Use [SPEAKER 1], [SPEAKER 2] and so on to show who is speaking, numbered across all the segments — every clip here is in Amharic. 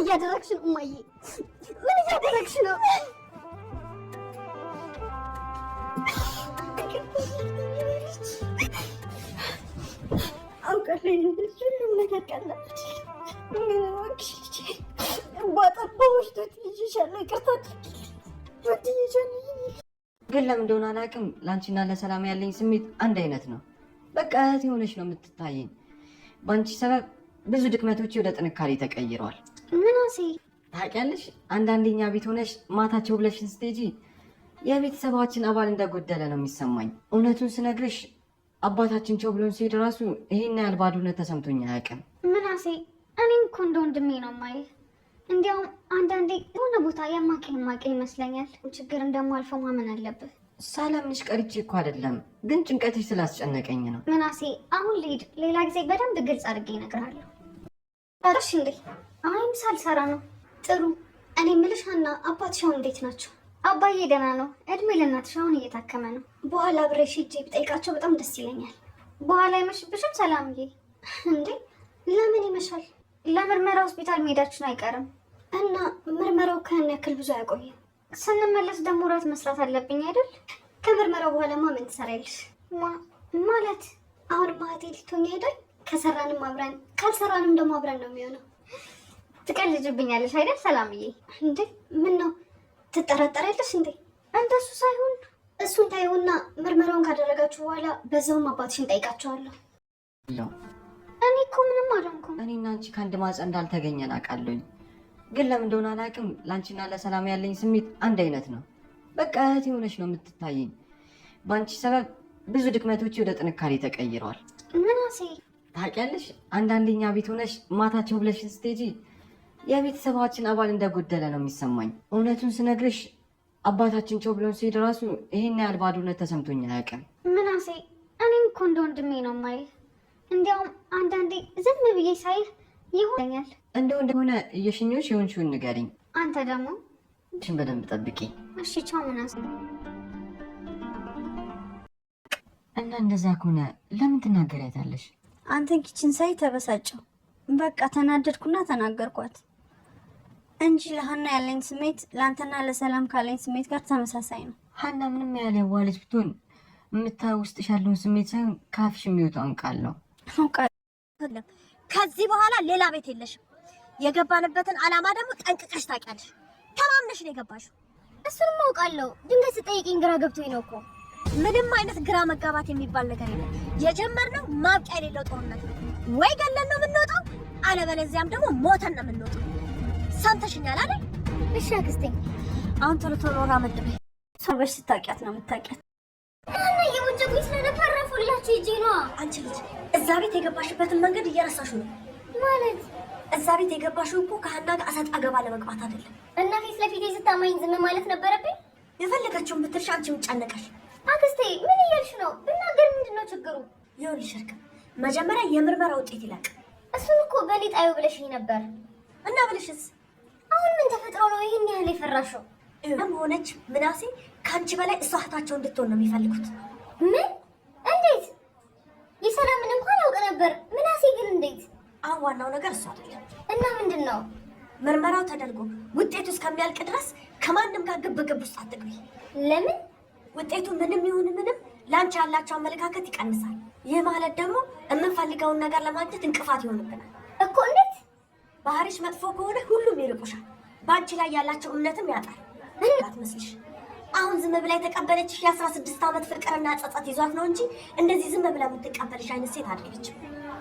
[SPEAKER 1] እያደረግሽ ነው እማዬ? ምን እያደረግሽ ነው? አውቃለሁ ሁሉም ነገር ቀላል ባጠባዎች ትይሻለሁ። ይቅርታ
[SPEAKER 2] ግን ለምን እንደሆነ አላውቅም፣ ለአንቺና ለሰላም ያለኝ ስሜት አንድ አይነት ነው። በቃ እህት የሆነች ነው የምትታየኝ። በአንቺ ሰበብ ብዙ ድክመቶች ወደ ጥንካሬ ተቀይረዋል።
[SPEAKER 1] ምናሴ
[SPEAKER 2] ታውቂያለሽ፣ አንዳንደኛ ቤት ሆነሽ ማታቸው ብለሽን ስትሄጂ የቤተሰባችን አባል እንደጎደለ ነው የሚሰማኝ። እውነቱን ስነግርሽ አባታችን ቸው ብሎን ሲሄድ ራሱ ይሄን ያህል ባዶነት ተሰምቶኝ አያውቅም።
[SPEAKER 1] ምናሴ እኔም እኮ እንደ ወንድሜ ነው የማየው። እንዲያውም አንዳንዴ የሆነ ቦታ የማቀኝ ይመስለኛል። ችግር እንደማልፈው ማመን አለብህ።
[SPEAKER 2] ሳላምንሽ ቀርቼ እኮ አይደለም፣ ግን ጭንቀትሽ ስላስጨነቀኝ ነው።
[SPEAKER 1] ምናሴ አሁን ልሂድ፣ ሌላ ጊዜ በደንብ ግልጽ አድርጌ እነግርሃለሁ። እሺ እንዴ? አሁን ሳልሰራ ነው። ጥሩ። እኔ የምልሽ ሀና፣ አባትሽ አሁን እንዴት ናቸው? አባዬ ደህና ነው። እድሜ ለእናትሽ፣ አሁን እየታከመ ነው። በኋላ አብሬሽ ሂጅ ብጠይቃቸው በጣም ደስ ይለኛል። በኋላ አይመሽብሽም ሰላምዬ? እንዴ ለምን ይመሻል? ለምርመራ ሆስፒታል መሄዳችን አይቀርም እና ምርመራው ከያን ያክል ብዙ አያቆይም። ስንመለስ ደግሞ እራት መስራት አለብኝ አይደል? ከምርመራው በኋላማ ምን ትሰሪያለሽ? ማለት አሁን ማህቴ ልትሆኝ አይደል? ከሰራንም አብረን ካልሰራንም ደግሞ አብረን ነው የሚሆነው። ትቀልጅብኛለሽ አይደል ሰላምዬ? እንዴ ምን ነው ትጠራጠሪያለሽ እንዴ? እንደሱ ሳይሆን እሱን ታየውና ምርመራውን ካደረጋችሁ በኋላ በዛውም አባትሽን ጠይቃቸዋለሁ። እኔ እኮ ምንም አልሆንኩም።
[SPEAKER 2] እኔና አንቺ ከአንድ ማህፀን እንዳልተገኘን አውቃለሁኝ፣ ግን ለምን እንደሆነ አላውቅም፣ ለአንቺና ለሰላም ያለኝ ስሜት አንድ አይነት ነው። በቃ እህት የሆነች ነው የምትታየኝ። በአንቺ ሰበብ ብዙ ድክመቶች ወደ ጥንካሬ ተቀይረዋል።
[SPEAKER 1] ምናሴ
[SPEAKER 2] ታውቂያለሽ፣ አንዳንደኛ ቤት ሆነሽ ማታቸው ብለሽን ስትሄጂ የቤተሰባችን አባል እንደጎደለ ነው የሚሰማኝ። እውነቱን ስነግርሽ አባታችን ቸው ብሎን ሲሄድ ራሱ ይሄን ያህል ባዶነት ተሰምቶኝ አያውቅም።
[SPEAKER 1] ምናሴ እኔም እኮ እንደ ወንድሜ ነው የማየው። እንዲያውም አንዳንዴ ዝም ብዬ ሳይህ ይሆነኛል።
[SPEAKER 2] እንደሆነ እየሽኞሽ የሆንሽውን ንገሪኝ።
[SPEAKER 1] አንተ ደግሞ
[SPEAKER 2] ሽን በደንብ ጠብቂ።
[SPEAKER 1] እሺ ቻው ምናሴ።
[SPEAKER 2] እና እንደዛ ከሆነ ለምን ትናገሪያታለሽ?
[SPEAKER 3] አንተን ኪችን ሳይ ተበሳጨው። በቃ ተናደድኩና ተናገርኳት እንጂ ለሀና ያለኝ ስሜት ለአንተና ለሰላም ካለኝ ስሜት ጋር ተመሳሳይ ነው።
[SPEAKER 2] ሀና ምንም ያህል የዋለች ብትሆን የምታየው ውስጥሽ ያለውን ስሜት ሳይሆን ካፍሽ የሚወጣውን ቃል ነው።
[SPEAKER 4] ከዚህ በኋላ ሌላ ቤት የለሽም። የገባንበትን ዓላማ ደግሞ ጠንቅቀሽ ታውቂያለሽ። ተማምነሽ ነው የገባሽው።
[SPEAKER 1] እሱንም አውቃለሁ። ድንገት ስጠይቂኝ ግራ ገብቶኝ ነው እኮ።
[SPEAKER 4] ምንም አይነት ግራ መጋባት የሚባል ነገር የለም። የጀመርነው ማብቂያ የሌለው ጦርነት ነው። ወይ ገለን ነው የምንወጣው፣ አለበለዚያም ደግሞ ሞተን ነው የምንወጣው። ሰምተሽኛል አይደል?
[SPEAKER 1] እሺ አክስቴ፣
[SPEAKER 4] አሁን ቶሎ ቶሎ ራመድ በይ።
[SPEAKER 3] ሰበሽ ስታውቂያት ነው የምታውቂያት።
[SPEAKER 1] እና የወጀጉኝ ስለነበረፉላችሁ ይጂ ነው።
[SPEAKER 4] አንቺ ልጅ እዛ ቤት የገባሽበትን መንገድ እየረሳሹ ነው
[SPEAKER 1] ማለት።
[SPEAKER 4] እዛ ቤት የገባሽው እኮ ከሀና ጋር እሰጥ አገባ ለመግባት አይደለም።
[SPEAKER 1] እና ፊት ለፊቴ ስታማኝ ዝም ማለት ነበረብኝ?
[SPEAKER 4] የፈለገችውን ብትልሽ አንቺ ጨነቀሽ።
[SPEAKER 1] አክስቴ ምን እያልሽ ነው? ብናገር ምንድነው ችግሩ?
[SPEAKER 4] ይኸውልሽ እርግብ፣ መጀመሪያ የምርመራ ውጤት ይላቅ።
[SPEAKER 1] እሱን እኮ በእኔ ጣዩ ብለሽኝ ነበር።
[SPEAKER 4] እና ብልሽስ?
[SPEAKER 1] አሁን ምን ተፈጥሮ ነው ይሄን ያህል የፈራሽው?
[SPEAKER 4] ሆነች ምናሴ ከአንቺ በላይ እሷ እህታቸው እንድትሆን ነው የሚፈልጉት።
[SPEAKER 1] ምን? እንዴት? የሰላምን እንኳን አውቅ ነበር። ምናሴ ግን እንዴት?
[SPEAKER 4] አሁን ዋናው ነገር እሱ አይደለም።
[SPEAKER 1] እና ምንድን ነው?
[SPEAKER 4] ምርመራው ተደርጎ ውጤቱ እስከሚያልቅ ድረስ ከማንም ጋር ግብግብ ውስጥ አትግቢ።
[SPEAKER 1] ለምን?
[SPEAKER 4] ውጤቱ ምንም ይሁን ምንም ለአንቺ ያላቸው አመለካከት ይቀንሳል። ይህ ማለት ደግሞ የምንፈልገውን ነገር ለማግኘት እንቅፋት ይሆንብናል
[SPEAKER 1] እኮ። እንዴት?
[SPEAKER 4] ባህሪሽ መጥፎ ከሆነ ሁሉም ይርቁሻል። በአንቺ ላይ ያላቸው እምነትም ያጣል። አትመስልሽ? አሁን ዝም ብላ የተቀበለችሽ የ16 ዓመት ፍቅርና ጸጸት ይዟት ነው እንጂ እንደዚህ ዝም ብላ የምትቀበልሽ አይነት ሴት አይደለችም።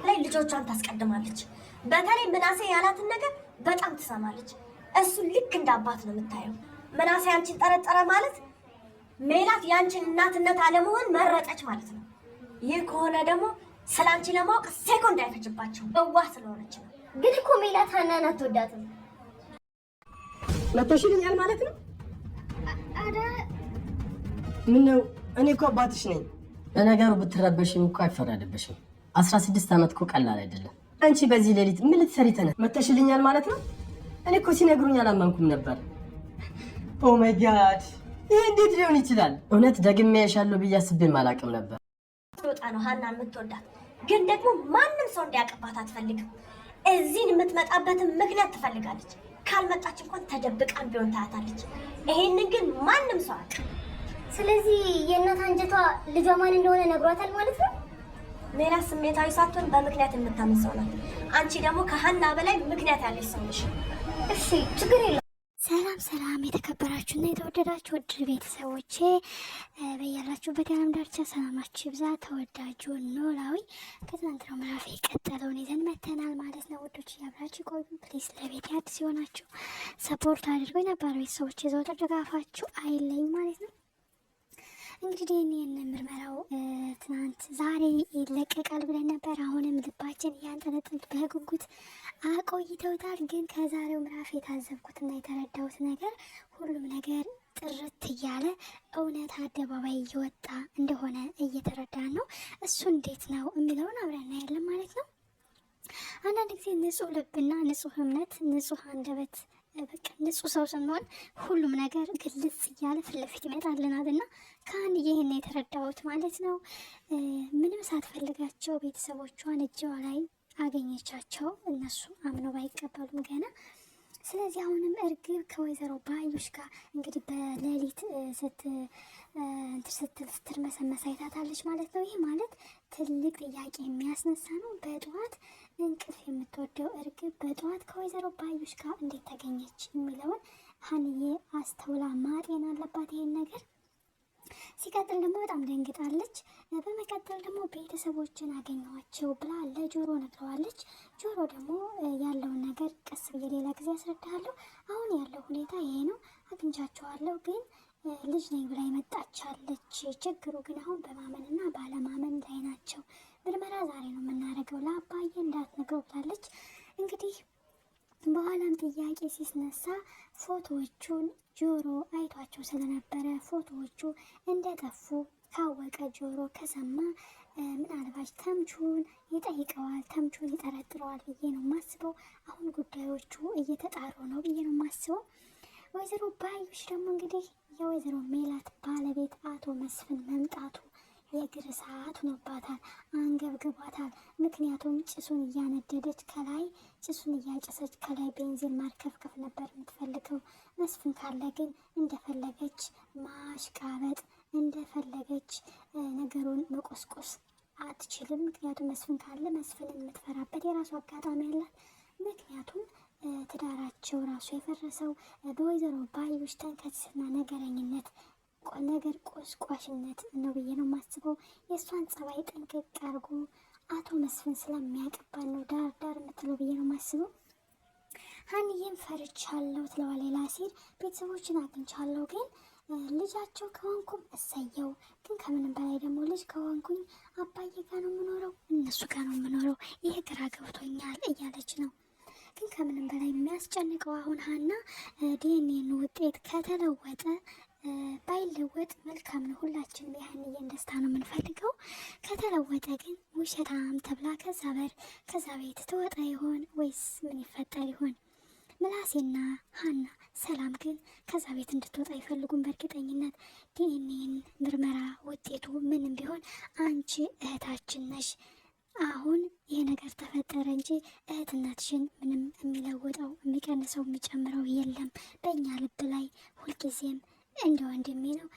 [SPEAKER 4] ላይ ልጆቿን ታስቀድማለች። በተለይ ምናሴ ያላትን ነገር በጣም ትሰማለች። እሱ ልክ እንደ አባት ነው የምታየው። ምናሴ አንቺን ጠረጠረ ማለት ሜላት ያንቺን እናትነት አለመሆን መረጠች ማለት ነው። ይህ ከሆነ ደግሞ ስለ አንቺ ለማወቅ ሴኮንድ አይፈጅባቸው፣ በዋህ ስለሆነች ነው።
[SPEAKER 1] ግን እኮ ሜላት ሀናን አትወዳትም።
[SPEAKER 5] መተሽልኛል ማለት ነው?
[SPEAKER 1] አረ
[SPEAKER 5] ምን ነው? እኔ እኮ አባትሽ ነኝ።
[SPEAKER 6] ለነገሩ ብትረበሽም እኮ አይፈረድብሽም። 16 ዓመት እኮ ቀላል አይደለም።
[SPEAKER 5] አንቺ በዚህ ሌሊት ምን ልትሰሪ መተሽልኛል ማለት ነው? እኔ እኮ ሲነግሩኝ አላመንኩም ነበር። ኦ ማይ ጋድ! ይሄ እንዴት ሊሆን ይችላል?
[SPEAKER 6] እውነት ደግሜ ያሻለሁ ብዬ አስቤም አላውቅም ነበር።
[SPEAKER 4] ወጣ ነው ሀናን የምትወዳት፣ ግን ደግሞ ማንም ሰው እንዲያውቅባት አትፈልግም። እዚህን የምትመጣበትን ምክንያት ትፈልጋለች። ካልመጣች እንኳን ተደብቃን ቢሆን ታያታለች። ይሄንን ግን ማንም ሰው አያውቅም።
[SPEAKER 1] ስለዚህ የእናት አንጀቷ ልጇ ማን እንደሆነ ነግሯታል ማለት ነው።
[SPEAKER 4] ሜላት ስሜታዊ ሳትሆን በምክንያት የምታምን ሰው ናት። አንቺ ደግሞ ከሀና በላይ ምክንያት ያለሽ ሰው ነሽ።
[SPEAKER 1] እሺ ችግር የለም።
[SPEAKER 7] ሰላም ሰላም፣ የተከበራችሁና የተወደዳችሁ ውድ ቤተሰቦቼ በያላችሁበት የዓለም ዳርቻ ሰላማችሁ ይብዛ። ተወዳጁ ኖላዊ ከትናንትናው ምዕራፍ የቀጠለውን ይዘን መተናል ማለት ነው። ውዶች እያብራችሁ ቆዩ ፕሊዝ። ለቤት አዲስ ሲሆናችሁ ሰፖርት አድርጎኝ፣ ነባር ቤተሰቦች የዘወትር ድጋፋችሁ አይለኝ ማለት ነው። እንግዲህ ዲኤንኤ ምርመራው ትናንት ዛሬ ይለቀቃል ብለን ነበር። አሁንም ልባችን እያንጠለጠሉት በጉጉት አቆይተውታል። ግን ከዛሬው ምዕራፍ የታዘብኩትና የተረዳሁት ነገር ሁሉም ነገር ጥርት እያለ እውነት አደባባይ እየወጣ እንደሆነ እየተረዳን ነው። እሱ እንዴት ነው የሚለውን አብረን እናያለን ማለት ነው። አንዳንድ ጊዜ ንጹህ ልብና ንጹህ እምነት፣ ንጹህ አንደበት፣ በቃ ንጹህ ሰው ስንሆን ሁሉም ነገር ግልጽ እያለ ፊት ለፊት ይመጣልናል እና ከአንድ ይህን የተረዳሁት ማለት ነው። ምንም ሳትፈልጋቸው ቤተሰቦቿን እጅዋ ላይ አገኘቻቸው። እነሱ አምነው ባይቀበሉም ገና። ስለዚህ አሁንም እርግብ ከወይዘሮ ባዩሽ ጋር እንግዲህ በሌሊት ስትርመሰመስ አይታታለች ማለት ነው። ይህ ማለት ትልቅ ጥያቄ የሚያስነሳ ነው። በጠዋት እንቅልፍ የምትወደው እርግብ በጠዋት ከወይዘሮ ባዩሽ ጋር እንዴት ተገኘች የሚለውን ሀንዬ አስተውላ ማጤን አለባት ይሄን ነገር። ሲቀጥል ደግሞ በጣም ደንግጣለች። በመቀጠል ደግሞ ቤተሰቦችን አገኘኋቸው ብላ ለጆሮ ነግረዋለች። ጆሮ ደግሞ ያለውን ነገር ቀስ ብዬ ሌላ ጊዜ ያስረዳለሁ፣ አሁን ያለው ሁኔታ ይሄ ነው፣ አግኝቻቸዋለሁ፣ ግን ልጅ ነኝ ብላ የመጣቻለች። ችግሩ ግን አሁን በማመንና ባለማመን ላይ ናቸው። ምርመራ ዛሬ ነው የምናደርገው፣ ለአባዬ እንዳትነግረው ብላለች። እንግዲህ በኋላም ጥያቄ ሲስነሳ ፎቶዎቹን ጆሮ አይቷቸው ስለነበረ ፎቶዎቹ እንደጠፉ ካወቀ ጆሮ ከሰማ ምናልባት ተምቹን ይጠይቀዋል፣ ተምቹን ይጠረጥረዋል ብዬ ነው የማስበው። አሁን ጉዳዮቹ እየተጣሩ ነው ብዬ ነው የማስበው። ወይዘሮ ባዩሽ ደግሞ እንግዲህ የወይዘሮ ሜላት ባለቤት አቶ መስፍን መምጣቱ የእግር ሰዓት ሆኖባታል፣ አንገብግቧታል። ምክንያቱም ጭሱን እያነደደች ከላይ ጭሱን እያጨሰች ከላይ ቤንዚን ማርከፍከፍ ነበር የምትፈልገው። መስፍን ካለ ግን እንደፈለገች ማሽቃበጥ፣ እንደፈለገች ነገሩን መቆስቆስ አትችልም። ምክንያቱም መስፍን ካለ መስፍንን የምትፈራበት የራሱ አጋጣሚ አላት። ምክንያቱም ትዳራቸው ራሱ የፈረሰው በወይዘሮ ባዩሽ ተንከስና ነገረኝነት ነገር ቆስቋሽነት ነው ብዬ ነው የማስበው። የእሷን ጸባይ ጥንቅቅ አድርጎ አቶ መስፍን ስለሚያቀባል ነው ዳር ዳር የምትለው ብዬ ነው የማስበው። ሀንዬም ፈርቻለሁ ትለዋል ላሲር። ቤተሰቦችን አግኝቻለሁ፣ ግን ልጃቸው ከሆንኩም እሰየው፣ ግን ከምንም በላይ ደግሞ ልጅ ከሆንኩኝ አባዬ ጋር ነው የምኖረው፣ እነሱ ጋር ነው የምኖረው፣ ይህ ግራ ገብቶኛል እያለች ነው። ግን ከምንም በላይ የሚያስጨንቀው አሁን ሀና ዲኤንኤን ውጤት ከተለወጠ ባይለወጥ መልካም ነው። ሁላችንም የሀንዬን ደስታ ነው የምንፈልገው። ከተለወጠ ግን ውሸታም ተብላ ከዛ ቤት ትወጣ ይሆን ወይስ ምን ይፈጠር ይሆን? ምላሴና ሀና ሰላም ግን ከዛ ቤት እንድትወጣ አይፈልጉም በእርግጠኝነት። ዲኤንኤን ምርመራ ውጤቱ ምንም ቢሆን አንቺ እህታችን ነሽ። አሁን ይሄ ነገር ተፈጠረ እንጂ እህትነትሽን ምንም የሚለውጠው የሚቀንሰው የሚጨምረው የለም። በእኛ ልብ ላይ ሁልጊዜም እንደ ወንድሜ ነው።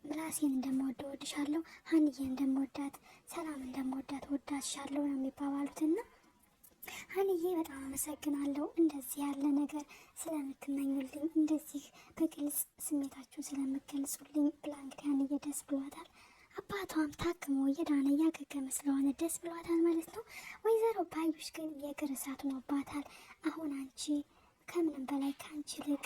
[SPEAKER 7] ምላሴን እንደምወደው ወድሻለሁ፣ ሀንዬን እንደምወዳት፣ ሰላም እንደምወዳት ወዳሻለሁ ነው የሚባባሉትና ሀንዬ በጣም አመሰግናለሁ እንደዚህ ያለ ነገር ስለምትመኙልኝ፣ እንደዚህ በግልጽ ስሜታችሁን ስለምገልጹልኝ ብላ እንግዲህ ሀንዬ ደስ ብሏታል። አባቷም ታክሞ እየዳነ እያገገመ ስለሆነ ደስ ብሏታል ማለት ነው። ወይዘሮ ባዩሽ ግን የእግር እሳት ሆኖባታል። አሁን አንቺ ከምንም በላይ ከአንቺ ይልቅ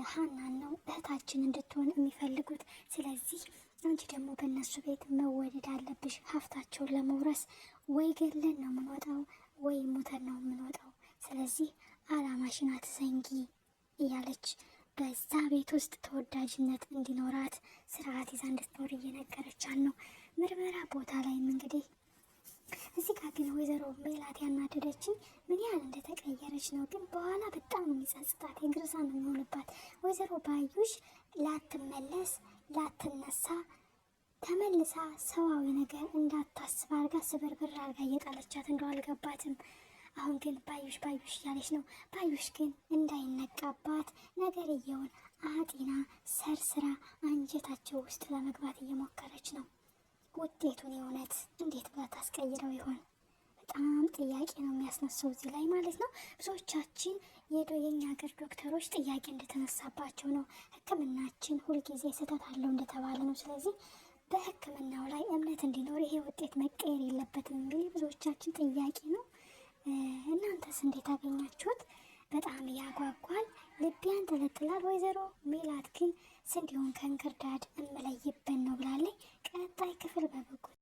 [SPEAKER 7] ሀናን ነው እህታችን እንድትሆን የሚፈልጉት። ስለዚህ አንቺ ደግሞ በእነሱ ቤት መወደድ አለብሽ። ሀብታቸውን ለመውረስ ወይ ገለን ነው የምንወጣው ወይ ሞተን ነው የምንወጣው። ስለዚህ አላማሽን አትዘንጊ እያለች በዛ ቤት ውስጥ ተወዳጅነት እንዲኖራት ስርዓት ይዛ እንድትኖር እየነገረቻት ነው። ምርመራ ቦታ ላይም እንግዲህ እዚህ ጋር ግን ወይዘሮ ሜላት ያናደደችኝ ምን ያህል እንደተቀየረች ነው። ግን በኋላ በጣም ነው የሚጸጽታት፣ የግርዛ ነው የሚሆንባት። ወይዘሮ ባዩሽ ላትመለስ ላትነሳ ተመልሳ ሰዋዊ ነገር እንዳታስብ አርጋ ስብርብር አርጋ እየጣለቻት እንደው አልገባትም። አሁን ግን ባዩሽ ባዩሽ እያለች ነው። ባዩሽ ግን እንዳይነቃባት ነገርየውን አጢና ሰርስራ አንጀታቸው ውስጥ ለመግባት እየሞከረች ነው። ውጤቱን የእውነት እንዴት ብላ ታስቀይረው ይሆን? በጣም ጥያቄ ነው የሚያስነሳው እዚህ ላይ ማለት ነው። ብዙዎቻችን የኛ ሀገር ዶክተሮች ጥያቄ እንደተነሳባቸው ነው። ሕክምናችን ሁልጊዜ ስህተት አለው እንደተባለ ነው። ስለዚህ በሕክምናው ላይ እምነት እንዲኖር ይሄ ውጤት መቀየር የለበትም የሚል ብዙዎቻችን ጥያቄ ነው። እናንተስ እንዴት አገኛችሁት? በጣም ያጓጓል፣ ልብ ያንጠለጥላል። ወይዘሮ ሜላት ግን ስንዴውን ከእንክርዳድ እምለይብን ነው ብላለች። ቀጣይ ክፍል በበጉ